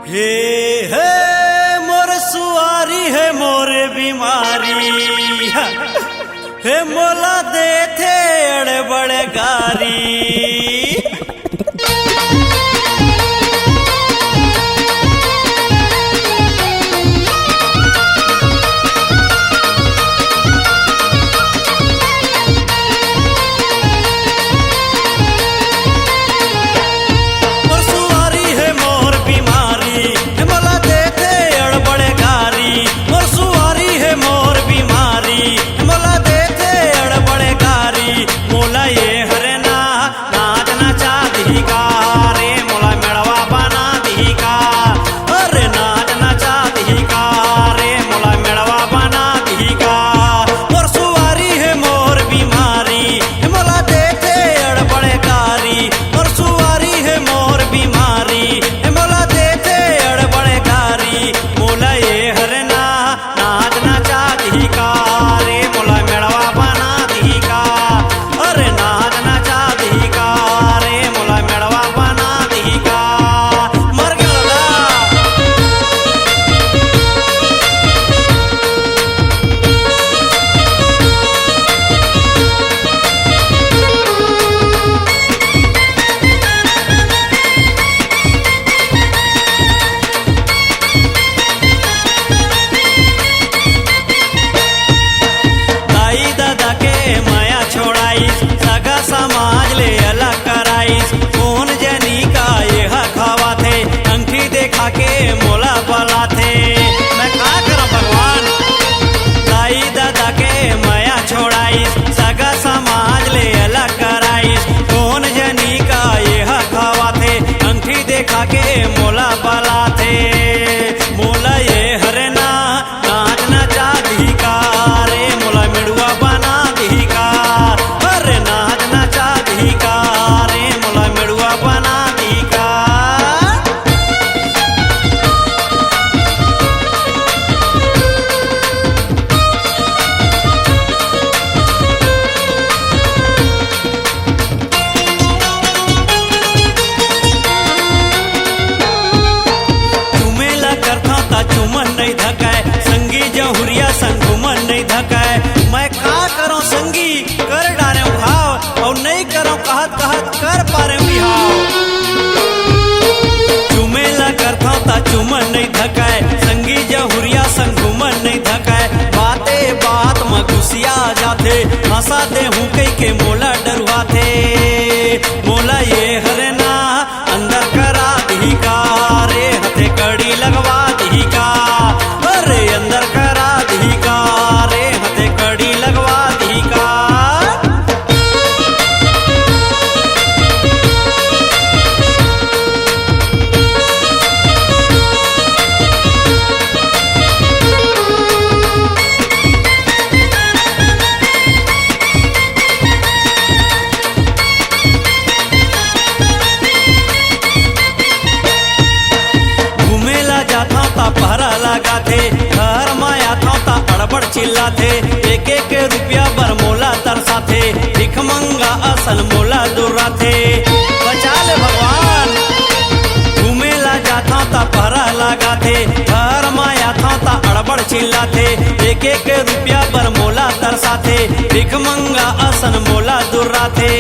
हे हे मोर सुआरी है मोर बीमारी हे मोला देथे अड़े बड़े गारी। समाज ले अलग कराइस कौन जनी का ये खावा थे अंगठी देखा के मोला बला थे। मैं का करा भगवान दाई दादा के माया छोड़ाइस सगा समाज ले अलग कराइस कौन जनी का ये खावा थे अंगठी देखा के मोला बला थे। मोला ये हरना नाच नचा दी का रे मोला मिड़ुआ बना दी का अरे नाच नचा दी का रे मोला मिड़ुआ बना दी का। चुमेला करता ता चुमन नहीं धकाए संगी जहुरिया संग घुमन नहीं धकाए। मैं का करो संगी कर डारे भाव और नहीं करो कहत कहत कर पारे बिहाव। चुमेला करता ता चुमन नहीं धकाए संगी जहुरिया संग घुमन नहीं धकाए। बाते बात में घुसिया जाते हंसा दे हूँ कई के मोला डरुआ थे। मोला ये हरना अंदर करा दी का रे हथे कड़ी लगवा दी का अरे अंदर करा दी का रे हथे कड़ी लगवा दी का। घूमेला जाता ता पहरा लगा थे घर माया था ता अड़बड़ चिल्ला थे एक एक रुपया बर मोला तरसा थे भिख मंगा असल मोला दुर्रा थे। बचा ले भगवान घूमेला जाता ता पहरा लगा थे घर माया था ता अड़बड़ चिल्ला थे एक एक रुपया बर मोला तरसा थे भिख मंगा असल मोला दुर्रा थे।